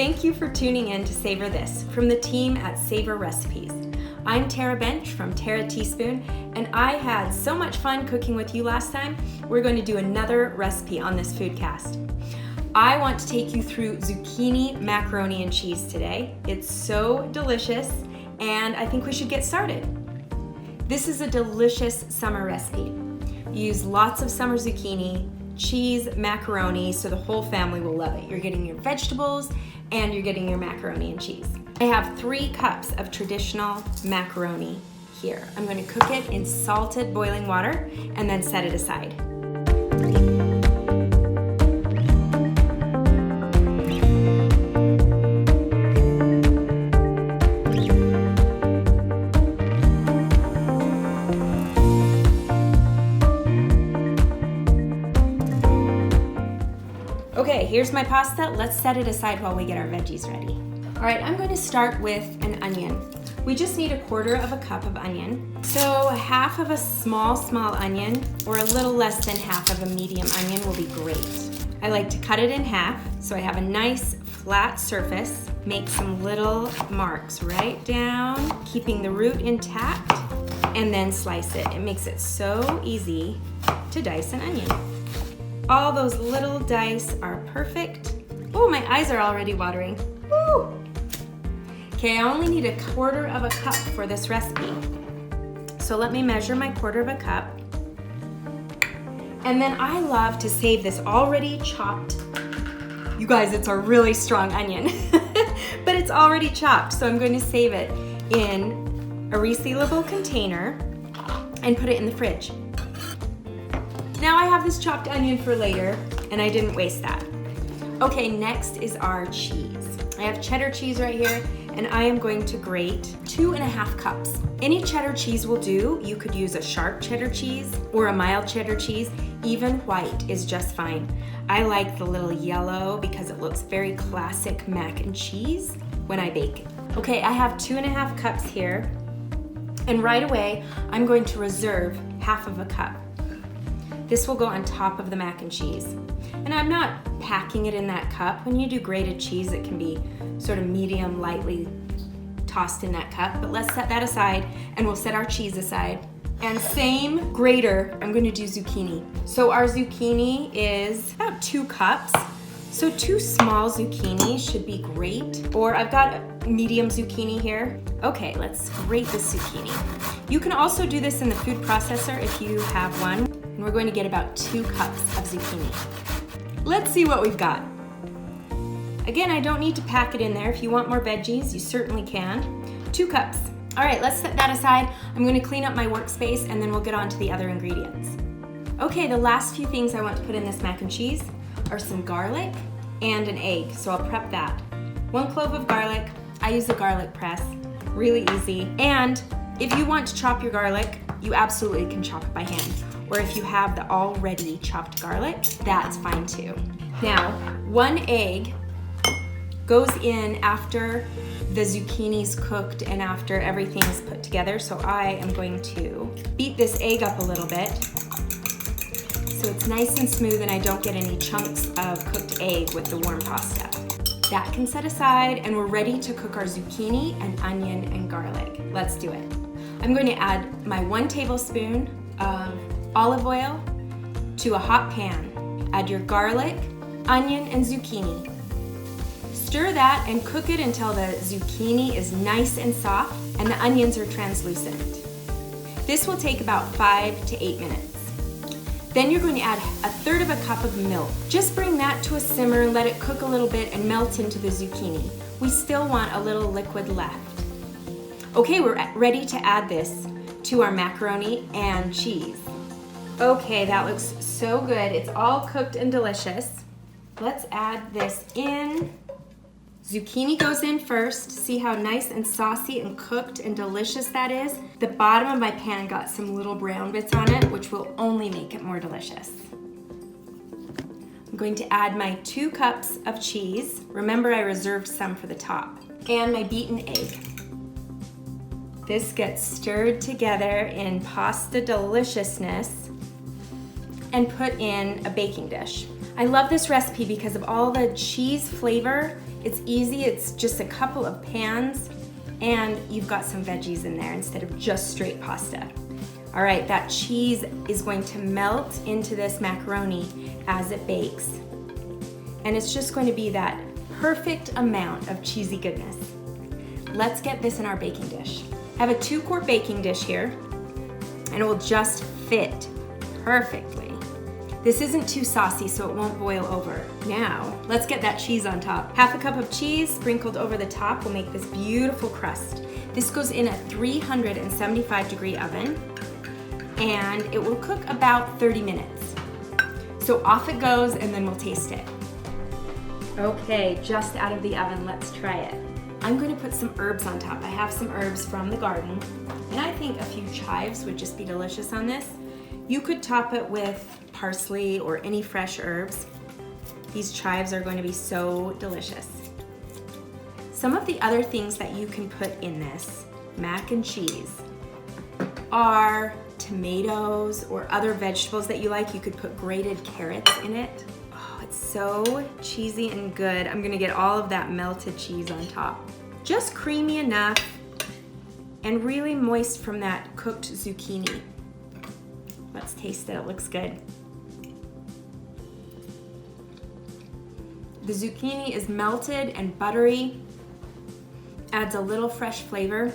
Thank you for tuning in to Savor This from the team at SavorThis. I'm Tara Bench from Tara Teaspoon, and I had so much fun cooking with you last time. We're going to do another recipe on this foodcast. I want to take you through zucchini macaroni and cheese today. It's so delicious, and I think we should get started. This is a delicious summer recipe. Use lots of summer zucchini, cheese, macaroni, so the whole family will love it. You're getting your vegetables and you're getting your macaroni and cheese. I have 3 cups of traditional macaroni here. I'm going to cook it in salted boiling water and then set it aside. Okay, here's my pasta. Let's set it aside while we get our veggies ready. All right, I'm going to start with an onion. We just need 1/4 cup of onion. So half of a small onion, or a little less than half of a medium onion will be great. I like to cut it in half so I have a nice flat surface. Make some little marks right down, keeping the root intact, and then slice it. It makes it so easy to dice an onion. All those little dice are perfect. Oh, my eyes are already watering. Woo! Okay, I only need 1/4 cup for this recipe. So let me measure my 1/4 cup. And then I love to save this already chopped. You guys, it's a really strong onion, but it's already chopped. So I'm going to save it in a resealable container and put it in the fridge. Now I have this chopped onion for later, and I didn't waste that. Okay, next is our cheese. I have cheddar cheese right here, and I am going to grate 2½ cups. Any cheddar cheese will do. You could use a sharp cheddar cheese or a mild cheddar cheese. Even white is just fine. I like the little yellow because it looks very classic mac and cheese when I bake it. Okay, I have 2½ cups here, and right away, I'm going to reserve 1/2 cup. This will go on top of the mac and cheese. And I'm not packing it in that cup. When you do grated cheese, it can be sort of medium, lightly tossed in that cup. But let's set that aside, and we'll set our cheese aside. And same grater, I'm going to do zucchini. So our zucchini is about 2 cups. So 2 small zucchini should be great. Or I've got a medium zucchini here. Okay, let's grate this zucchini. You can also do this in the food processor if you have one. And we're going to get about 2 cups of zucchini. Let's see what we've got. Again, I don't need to pack it in there. If you want more veggies, you certainly can. 2 cups. All right, let's set that aside. I'm going to clean up my workspace, and then we'll get on to the other ingredients. Okay, the last few things I want to put in this mac and cheese are some garlic and an egg, so I'll prep that. 1 clove of garlic. I use a garlic press. Really easy. And if you want to chop your garlic, you absolutely can chop it by hand. Or if you have the already chopped garlic, that's fine too. Now, 1 egg goes in after the zucchini's cooked and after everything's put together. So I am going to beat this egg up a little bit so it's nice and smooth and I don't get any chunks of cooked egg with the warm pasta. That can set aside, and we're ready to cook our zucchini and onion and garlic. Let's do it. I'm going to add my 1 tablespoon of olive oil to a hot pan. Add your garlic, onion, and zucchini. Stir that and cook it until the zucchini is nice and soft and the onions are translucent. This will take about 5 to 8 minutes. Then you're going to add 1/3 cup of milk. Just bring that to a simmer and let it cook a little bit and melt into the zucchini. We still want a little liquid left. Okay, we're ready to add this to our macaroni and cheese. Okay, that looks so good. It's all cooked and delicious. Let's add this in. Zucchini goes in first. See how nice and saucy and cooked and delicious that is? The bottom of my pan got some little brown bits on it, which will only make it more delicious. I'm going to add my 2 cups of cheese. Remember, I reserved some for the top. And my beaten egg. This gets stirred together in pasta deliciousness and put in a baking dish. I love this recipe because of all the cheese flavor. It's easy, it's just a couple of pans, and you've got some veggies in there instead of just straight pasta. All right, that cheese is going to melt into this macaroni as it bakes. And it's just going to be that perfect amount of cheesy goodness. Let's get this in our baking dish. I have a 2-quart baking dish here, and it will just fit perfectly. This isn't too saucy, so it won't boil over. Now, let's get that cheese on top. 1/2 cup of cheese sprinkled over the top will make this beautiful crust. This goes in a 375-degree oven, and it will cook about 30 minutes. So off it goes, and then we'll taste it. Okay, just out of the oven, let's try it. I'm going to put some herbs on top. I have some herbs from the garden, and I think a few chives would just be delicious on this. You could top it with parsley or any fresh herbs. These chives are going to be so delicious. Some of the other things that you can put in this mac and cheese are tomatoes or other vegetables that you like. You could put grated carrots in it. Oh, it's so cheesy and good. I'm gonna get all of that melted cheese on top. Just creamy enough and really moist from that cooked zucchini. Let's taste it, it looks good. The zucchini is melted and buttery, adds a little fresh flavor,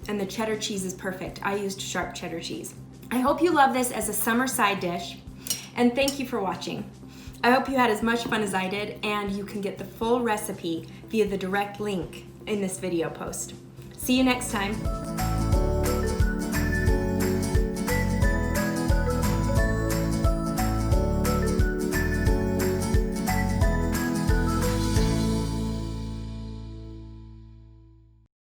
and the cheddar cheese is perfect. I used sharp cheddar cheese. I hope you love this as a summer side dish, and thank you for watching. I hope you had as much fun as I did, and you can get the full recipe via the direct link in this video post. See you next time.